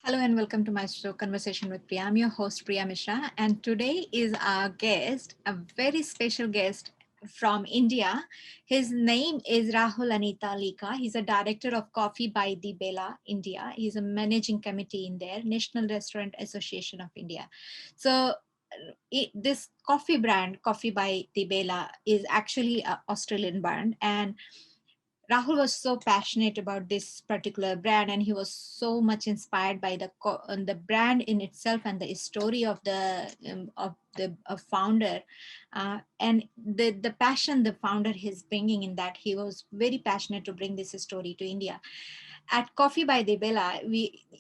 Hello and welcome to my show Conversation with Priya. I'm your host Priya Mishra, and today is our guest, a very special guest from India. His name is Rahul Anita Lika. He's a director of Coffee by the Bela India. He's a managing committee in there, National Restaurant Association of India. So this coffee brand, Coffee by the Bela, is actually an Australian brand, and Rahul was so passionate about this particular brand, and he was so much inspired by the brand in itself and the story of the founder, and the passion the founder is bringing in that he was very passionate to bring this story to India. At Coffee by the Bella,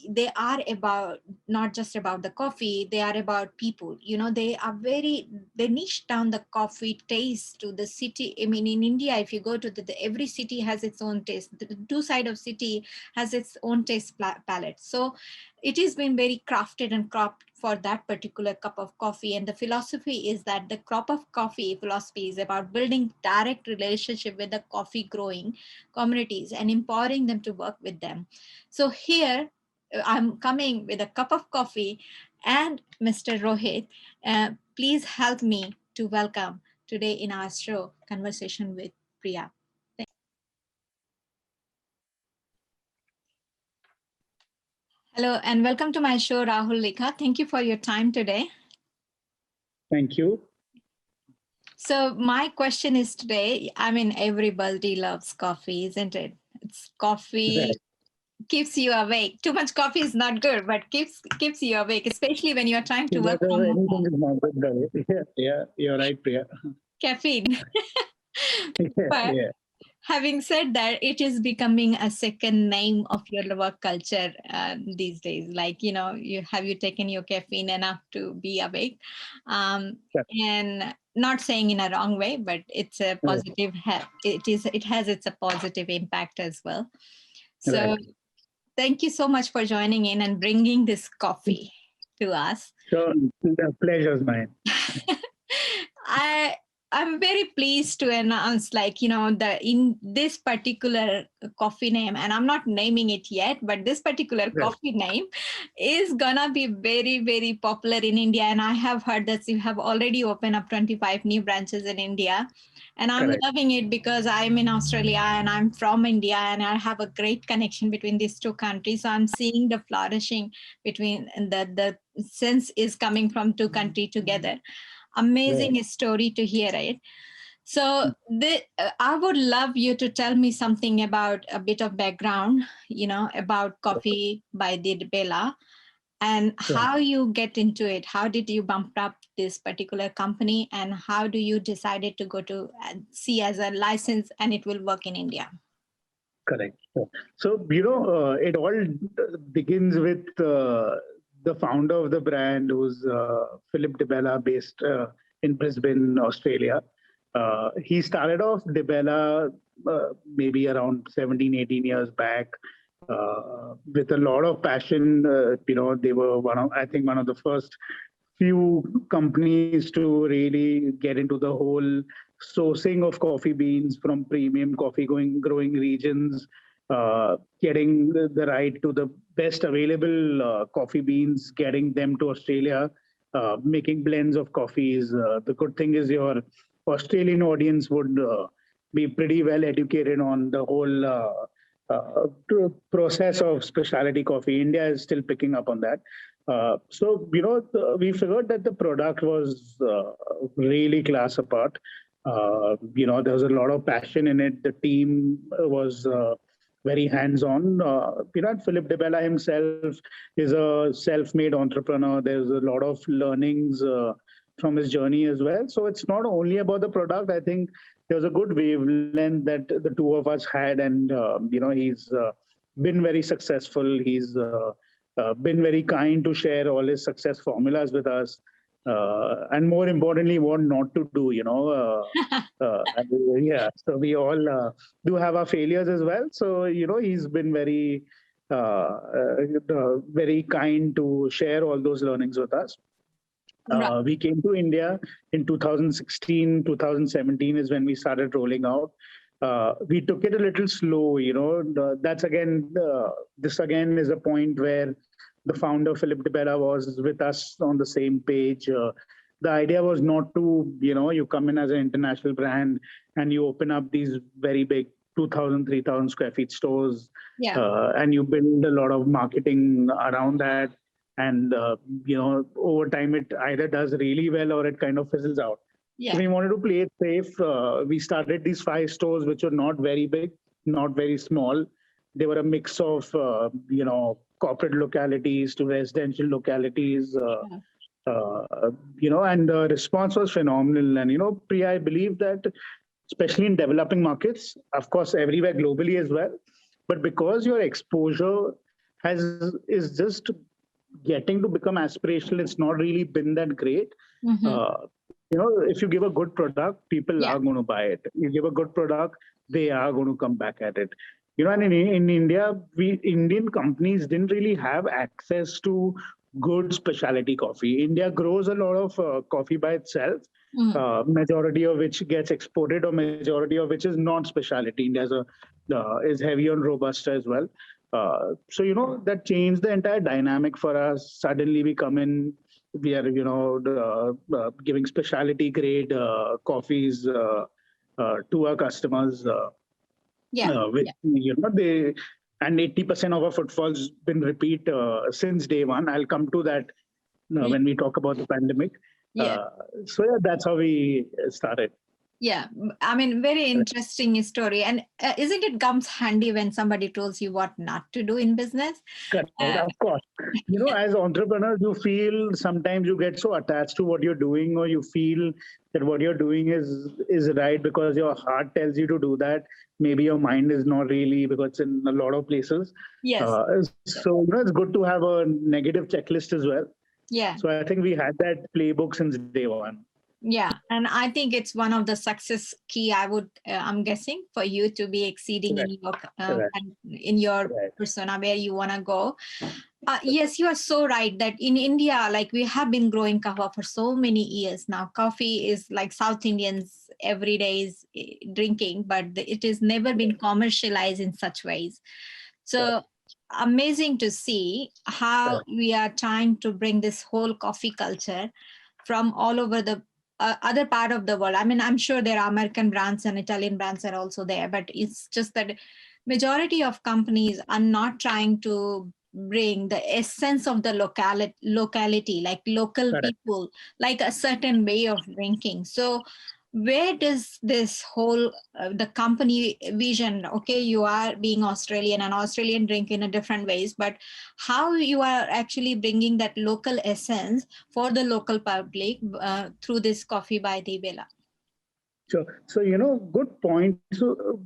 they are about not just about the coffee, they are about people. They niche down the coffee taste to the city. I mean, in India, if you go to every city has its own taste. The two side of city has its own taste palette. So it has been very crafted and cropped for that particular cup of coffee. And the philosophy is that the crop of coffee philosophy is about building direct relationship with the coffee growing communities and empowering them to work with them. So here I'm coming with a cup of coffee and Mr. Rohit. Please help me to welcome today in our show Conversation with Priya. Hello and welcome to my show, Rahul Lekha. Thank you for your time today. Thank you. So my question is today, I mean, everybody loves coffee, isn't it? It's coffee Right. keeps you awake. Too much coffee is not good, but keeps you awake, especially when you're trying to work Whether from anything home. is not good, brother. Yeah, you're right, Priya. Caffeine. Yeah, But yeah, having said that, it is becoming a second name of your work culture these days. Like, you taken your caffeine enough to be awake, yeah, and not saying in a wrong way, but it's a right, positive. It has its a positive impact as well. So right. thank you so much for joining in and bringing this coffee to us. Sure, the pleasure's mine. I I'm very pleased to announce, like, the in this particular coffee name, and I'm not naming it yet, but this particular Right, coffee name is gonna be very, very popular in India. And I have heard that you have already opened up 25 new branches in India. And I'm correct. loving it because I'm in Australia and I'm from India, and I have a great connection between these two countries. So I'm seeing the flourishing between the sense is coming from two countries together. Right. Amazing story to hear it. So I would love you to tell me something about a bit of background, about Coffee by the Bella, and Sure. how you get into it. How did you bump up this particular company, and how do you decided to go to see as a license and it will work in India? Correct. Sure. So, it all begins with the founder of the brand, who's Philip DeBella, based in Brisbane, Australia. He started off DeBella maybe around 17, 18 years back with a lot of passion. They were I think, one of the first few companies to really get into the whole sourcing of coffee beans from premium coffee growing regions, getting the right to the best available coffee beans, getting them to Australia, making blends of coffees. The good thing is your Australian audience would be pretty well educated on the whole process of specialty coffee. India is still picking up on that. We figured that the product was really class apart. There was a lot of passion in it. The team was very hands-on. And Philip DeBella himself is a self-made entrepreneur. There's a lot of learnings from his journey as well. So it's not only about the product. I think there was a good wavelength that the two of us had, and he's been very successful. He's been very kind to share all his success formulas with us, and more importantly, what not to do. Yeah. So we all do have our failures as well. So he's been very kind to share all those learnings with us. Right. We came to India in 2016, 2017 is when we started rolling out. We took it a little slow, That's again, this again is a point where the founder, Philip DeBella, was with us on the same page. The idea was not to, you come in as an international brand and you open up these very big 2,000, 3,000 square feet stores, and you build a lot of marketing around that. And, over time, it either does really well or it kind of fizzles out. So we wanted to play it safe. We started these 5 stores, which were not very big, not very small. They were a mix of, corporate localities to residential localities, and the response was phenomenal. And, Priya, I believe that, especially in developing markets, of course, everywhere globally as well, but because your exposure is just getting to become aspirational, it's not really been that great. If you give a good product, people are going to buy it. You give a good product, they are going to come back at it. And in India, Indian companies didn't really have access to good specialty coffee. India grows a lot of coffee by itself, majority of which gets exported or majority of which is non-specialty. India is heavy on Robusta as well. So, that changed the entire dynamic for us. Suddenly we come in, we are, giving specialty grade coffees to our customers. And 80% of our footfalls been repeat since day one. I'll come to that when we talk about the pandemic. So that's how we started. Yeah, I mean, very interesting story. And isn't it comes handy when somebody tells you what not to do in business? Of course. As entrepreneurs, you feel sometimes you get so attached to what you're doing, or you feel that what you're doing is right because your heart tells you to do that. Maybe your mind is not really, because it's in a lot of places. So, it's good to have a negative checklist as well. So I think we had that playbook since day one. Yeah, and I think it's one of the success key. I'm guessing for you to be exceeding in your persona where you want to go. Yes, you are so right that in India, like we have been growing kahwa for so many years now. Coffee is like South Indians every day is drinking, but it has never been commercialized in such ways. So amazing to see how we are trying to bring this whole coffee culture from all over the other part of the world. I mean, I'm sure there are American brands and Italian brands are also there, but it's just that majority of companies are not trying to bring the essence of the locality, like local people, like a certain way of drinking. So where does this whole the company vision, okay, you are being Australian and Australian drink in a different ways, but how you are actually bringing that local essence for the local public through this Coffee by DeBella? Sure. So, good point. So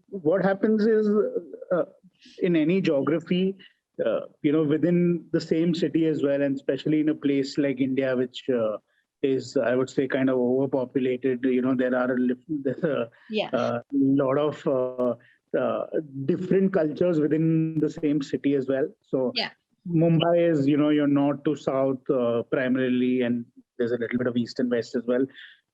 what happens is in any geography, within the same city as well, and especially in a place like India, which is, I would say, kind of overpopulated. There are a lot of different cultures within the same city as well. So Mumbai is, you're north to south primarily, and there's a little bit of east and west as well.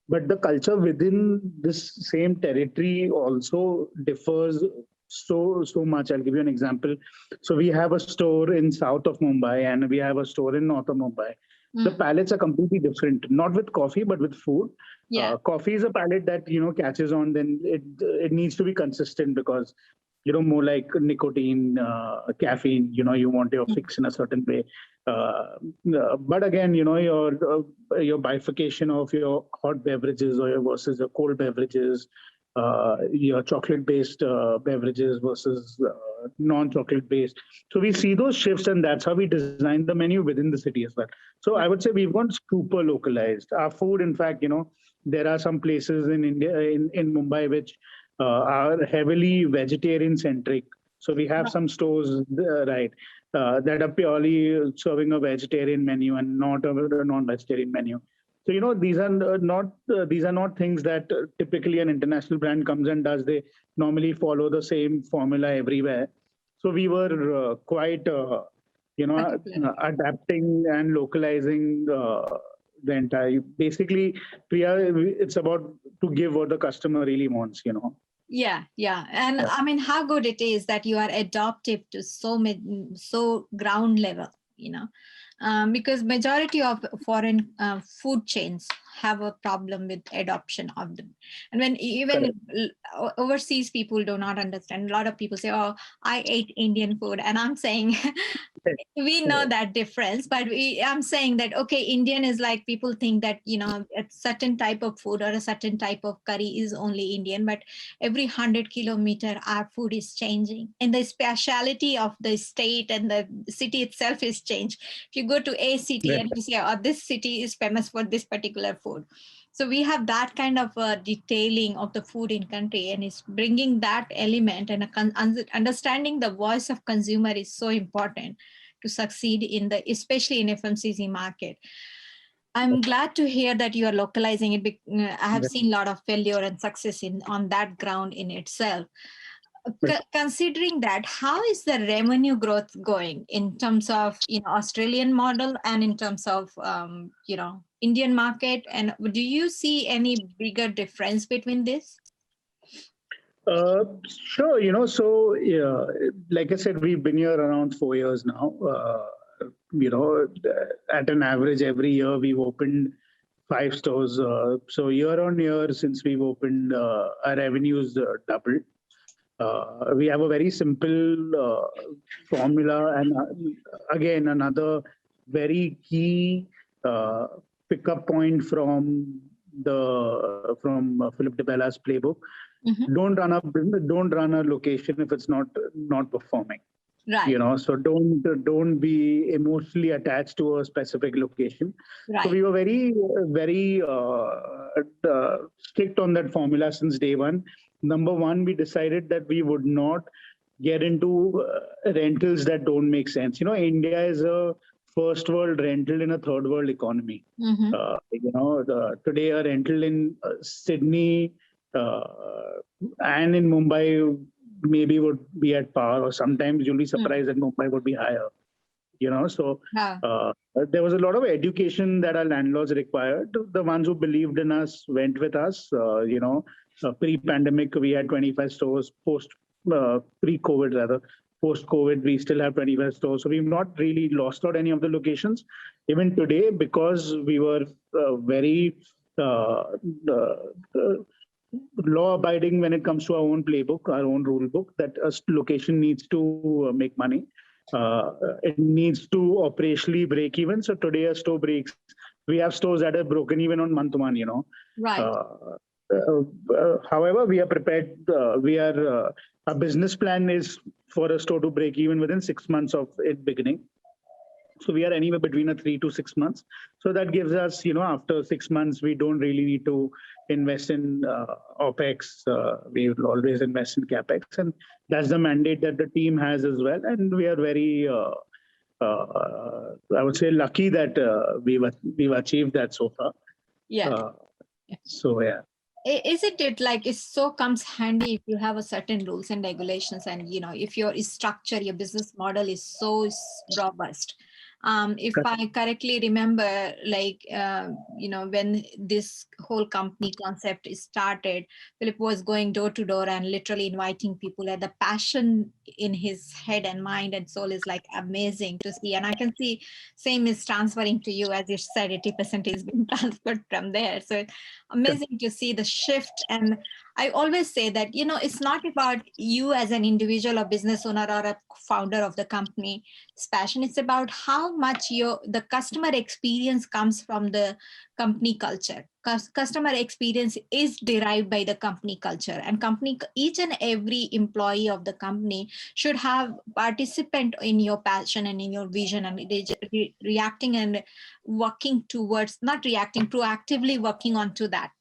But the culture within this same territory also differs so much. I'll give you an example. So we have a store in south of Mumbai and we have a store in north of Mumbai. The palettes are completely different, not with coffee, but with food. Coffee is a palette that, catches on, then it needs to be consistent because, more like nicotine, caffeine, you want your fix in a certain way. But again, your bifurcation of your hot beverages or versus your cold beverages, your chocolate-based beverages versus non-chocolate based. So we see those shifts, and that's how we design the menu within the city as well. So I would say we've gone super localized. Our food, in fact, there are some places in India, in Mumbai, which are heavily vegetarian-centric. So we have some stores, that are purely serving a vegetarian menu and not a non-vegetarian menu. So these are not things that typically an international brand comes and does. They normally follow the same formula everywhere. So we were quite adapting and localizing the entire. Basically, Priya, it's about to give what the customer really wants. Yeah, yeah. And I mean, how good it is that you are adaptive to so ground level, you know, because majority of foreign food chains have a problem with adoption of them. And when even Correct. overseas people do not understand, a lot of people say, oh, I ate Indian food. And I'm saying, Correct. we know that difference, but I'm saying that, okay, Indian is like, people think that, you know, a certain type of food or a certain type of curry is only Indian, but every 100 kilometer our food is changing, and the speciality of the state and the city itself is changed. If you go to a city Correct. and you say, oh, this city is famous for this particular food, so we have that kind of detailing of the food in country, and it's bringing that element, and understanding the voice of consumer is so important to succeed in the, especially in FMCG market. I'm glad to hear that you are localizing it. I have Correct. seen a lot of failure and success in on that ground in itself. Right. Considering that, how is the revenue growth going in terms of, you know, Australian model and in terms of you know, Indian market? And do you see any bigger difference between this? Sure. So yeah, like I said, we've been here around 4 years now. At an average, every year we've opened 5 stores. So year on year, since we've opened, our revenues doubled. We have a very simple formula, and again, another very key uh, pickup point from Philip DeBella's playbook. Mhm. Don't run a location if it's not performing. Right, So don't be emotionally attached to a specific location. So right. we were very strict on that formula since day one. Number one, we decided that we would not get into rentals that don't make sense. India is a first world rental in a third world economy. Hmm. Today a rental in Sydney uh, and in Mumbai maybe would be at par, or sometimes you'll be surprised that Mumbai would be higher. So Yeah. there was a lot of education that our landlords required. The ones who believed in us went with us. Pre-pandemic, we had 25 stores. Pre-COVID rather, post-COVID, we still have 25 stores. So we've not really lost out any of the locations. Even today, because we were very uh, uh, law-abiding when it comes to our own playbook, our own rule book, that a location needs to make money. It needs to operationally break even. So today a store breaks. We have stores that are broken even on month one. Right. However, we are prepared. Our business plan is for a store to break even within 6 months of it beginning. So we are anywhere between 3 to 6 months. So that gives us, after 6 months, we don't really need to invest in OPEX. We will always invest in CAPEX. And that's the mandate that the team has as well. And we are very, I would say, lucky that we've achieved that so far. Yeah. So, yeah. Isn't it like it so comes handy if you have a certain rules and regulations, and you know, if your structure, your business model is so robust. If I correctly remember, like when this whole company concept is started, Philip was going door to door and literally inviting people, and the passion in his head and mind and soul is like amazing to see. And I can see same is transferring to you, as you said, 80% is being transferred from there. So amazing to see the shift. And I always say that, it's not about you as an individual or business owner or a founder of the company. It's passion. It's about how much the customer experience comes from the company culture. Customer experience is derived by the company culture, and each and every employee of the company should have participant in your passion and in your vision, and reacting and working towards, not reacting, proactively working onto that.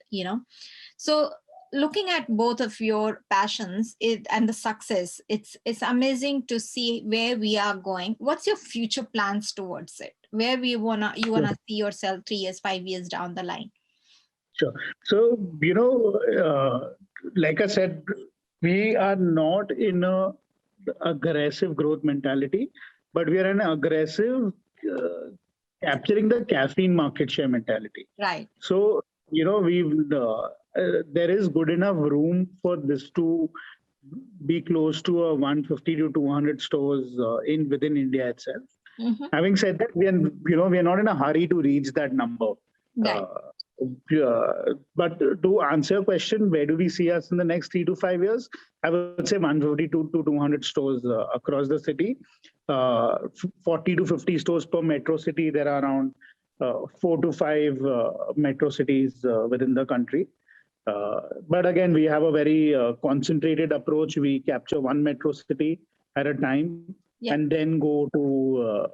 So looking at both of your passions and the success, it's amazing to see where we are going. What's your future plans towards it? Where you wanna see yourself 3 years, 5 years down the line? Sure. So, like I said, we are not in a aggressive growth mentality, but we are in an aggressive capturing the caffeine market share mentality. Right. So, we've there is good enough room for this to be close to a 150 to 200 stores within India itself. Having said that, we are not in a hurry to reach that number. Right. But to answer your question, where do we see us in the next 3 to 5 years? I would say 150 to 200 stores across the city, 40 to 50 stores per metro city. There are around 4 to 5 metro cities within the country. But again, we have a very concentrated approach. We capture one metro city at a time, and then go to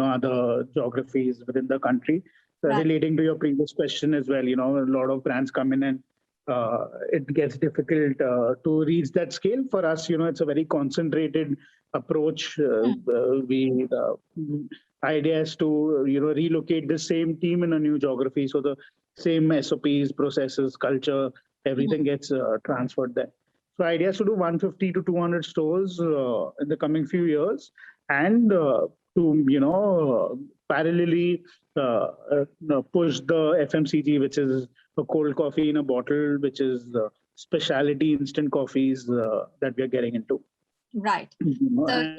other geographies within the country. Relating to your previous question as well, a lot of brands come in and it gets difficult to reach that scale. For us, it's a very concentrated approach. The idea is to relocate the same team in a new geography, so the same SOPs, processes, culture, everything gets transferred there. So idea is to do 150 to 200 stores in the coming few years, and to parallelly push the FMCG, which is a cold coffee in a bottle, which is specialty instant coffees that we are getting into. Right. So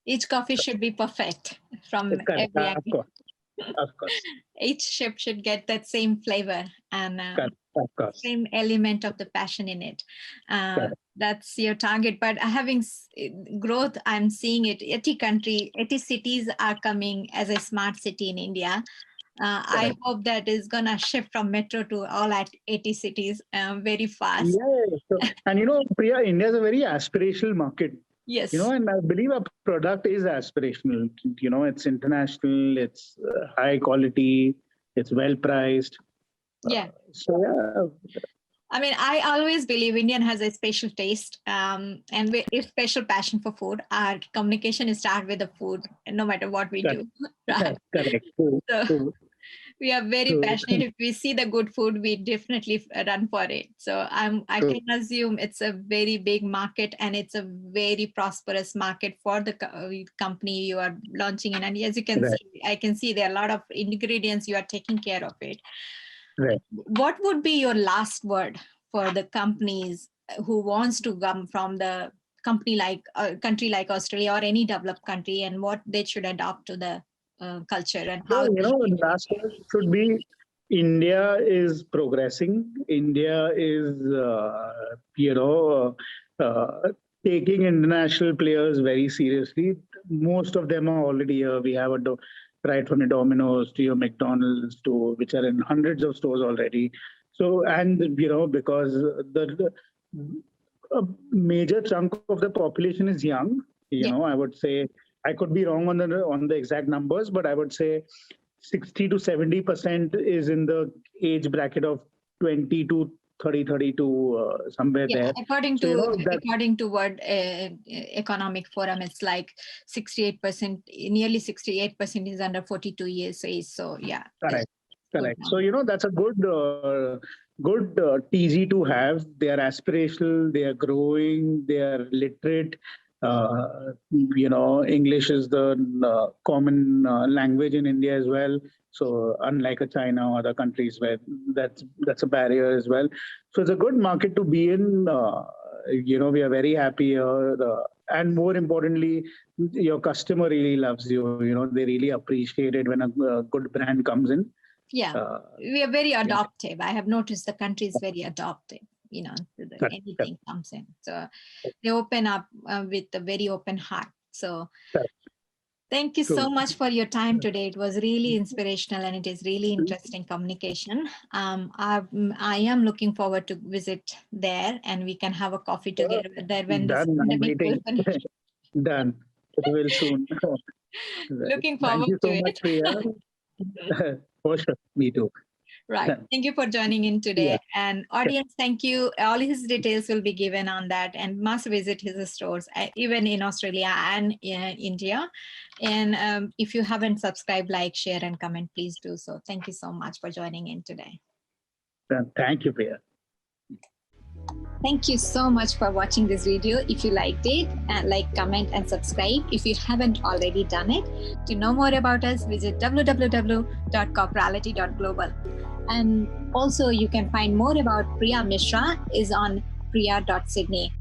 each coffee should be perfect from every angle. Of course. Each ship should get that same flavor and same element of the passion in it. That's your target. But having growth, I'm seeing it. 80 cities are coming as a smart city in India. I hope that is going to shift from metro to all at 80 cities very fast. Yeah. And Priya, India is a very aspirational market. Yes. And I believe our product is aspirational. It's international, it's high quality, it's well priced. Yeah. I mean, I always believe Indian has a special taste and a special passion for food. Our communication is started with the food, no matter what we do. Right? Correct. So we are very passionate. If we see the good food, we definitely run for it. So I can assume it's a very big market, and it's a very prosperous market for the company you are launching in. And as you can see, I can see there are a lot of ingredients you are taking care of it. Right. What would be your last word for the companies who wants to come from the country like Australia or any developed country, and what they should adopt to the culture and how? The last word should be India is progressing. India is, taking international players very seriously. Most of them are already here. We have right from the Domino's to your McDonald's which are in hundreds of stores already. So, and because a major chunk of the population is young, I would say, I could be wrong on the exact numbers, but I would say 60 to 70% is in the age bracket of 20 to 32, somewhere there. According to World Economic Forum, it's like 68%, nearly 68% is under 42 years age. So yeah. Correct. So that's a good TG to have. They are aspirational. They are growing. They are literate. English is the common language in India as well. So unlike China or other countries where that's a barrier as well. So it's a good market to be in. We are very happy here. And more importantly, your customer really loves you. They really appreciate it when a good brand comes in. Yeah, we are very adoptive. I have noticed the country is very adoptive. Anything comes in. So they open up with a very open heart. So thank you so much for your time today. It was really inspirational, and it is really interesting communication. I am looking forward to visit there, and we can have a coffee together there when this pandemic will finish. Done. It will soon. Looking forward to it. Thank you so much, Priya. For sure. Me too. Right. Thank you for joining in today. And audience, thank you. All his details will be given on that, and must visit his stores, even in Australia and India. And if you haven't subscribed, like, share, and comment, please do so. Thank you so much for joining in today. Thank you, Priya. Thank you so much for watching this video. If you liked it, like, comment, and subscribe if you haven't already done it. To know more about us, visit www.corporality.global. And also you can find more about Priya Mishra is on priya.sydney.